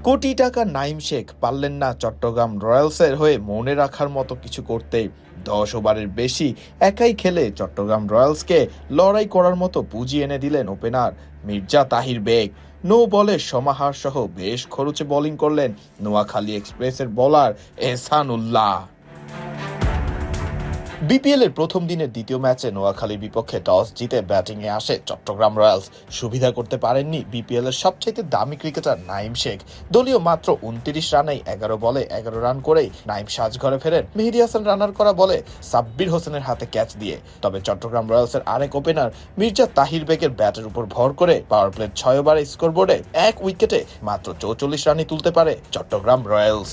কোটি টাকা নাইম শেখ পারলেন না চট্টগ্রাম রয়্যালসের হয়ে মনে রাখার মতো কিছু করতে। 10 ওভারের বেশি একাই খেলে চট্টগ্রাম রয়্যালসকে লড়াই করার মতো পুঁজি এনে দিলেন ওপেনার মির্জা তাহির বেগ। নো বলে সমাহার সহ বেশ খরচে বোলিং করলেন নোয়াখালী এক্সপ্রেসের বোলার এহসানুল্লাহ। বিপিএল এর প্রথম দিনের দ্বিতীয় ম্যাচে নোয়াখালীর বিপক্ষে টস জিতে ব্যাটিংয়ে আসে চট্টগ্রাম রয়্যালস। সুবিধা করতে পারেননি বিপিএল এর সবচেয়ে দামি ক্রিকেটার নাইম শেখ। দলীয় মাত্র 29 রানেই 11 বলে 11 রান করেই নাইম সাজঘরে ফেরেন মেহেদী হাসান রানার করা বলে সাব্বির হোসেনের হাতে ক্যাচ দিয়ে। তবে চট্টগ্রাম রয়্যালসের আরেক ওপেনার মির্জা তাহির বেগের ব্যাটের উপর ভর করে পাওয়ার প্লের 6 ওভারে স্কোরবোর্ডে 1 উইকেটে মাত্র 44 রানই তুলতে পারে চট্টগ্রাম রয়্যালস।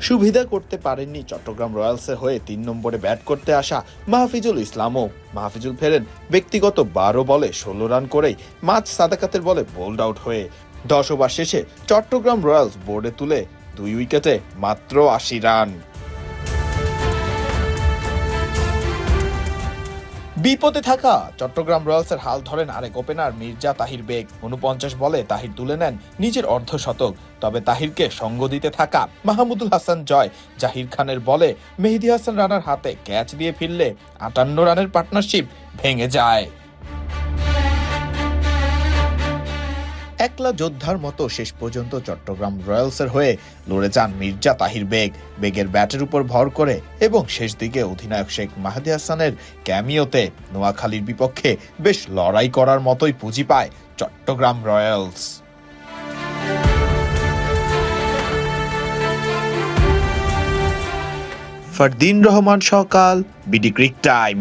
সুবিধা করতে পারেননি চট্টগ্রাম রয়্যালসের হয়ে 3 নম্বরে ব্যাট করতে আসা মাহফিজুল ইসলামও। মাহফিজুল ফেরেন ব্যক্তিগত 12 বলে 16 রান করেই মাঝ সাদাকাতের বলে বোল্ড আউট হয়ে। 10 ওভার শেষে চট্টগ্রাম রয়্যালস বোর্ডে তুলে 2 উইকেটে মাত্র 80 রান। বিপদে থাকা চট্টগ্রাম রয়্যালসের হাল ধরেন আরেক ওপেনার মির্জা তাহির বেগ। 49 বলে তাহির তুলে নেন নিজের অর্ধশতক। তবে তাহিরকে সঙ্গ দিতে থাকা মাহমুদুল হাসান জয় জাহির খানের বলে মেহেদী হাসান রানার হাতে ক্যাচ দিয়ে ফিরলে 58 রানের পার্টনারশিপ ভেঙে যায়। একলা যোদ্ধার মতো শেষ পর্যন্ত চট্টগ্রাম রয়্যালসের হয়ে লড়ে যান মির্জা তাহির বেগ। বেগের ব্যাটের উপর ভর করে এবং শেষ দিকে অধিনায়ক শেখ মেহেদী হাসানের ক্যামিওতে নোয়াখালীর বিপক্ষে বেশ লড়াই করার মতোই পুঁজি পায় চট্টগ্রাম রয়্যালস। ফারদিন রহমান সকাল, বিডি ক্রিক টাইম।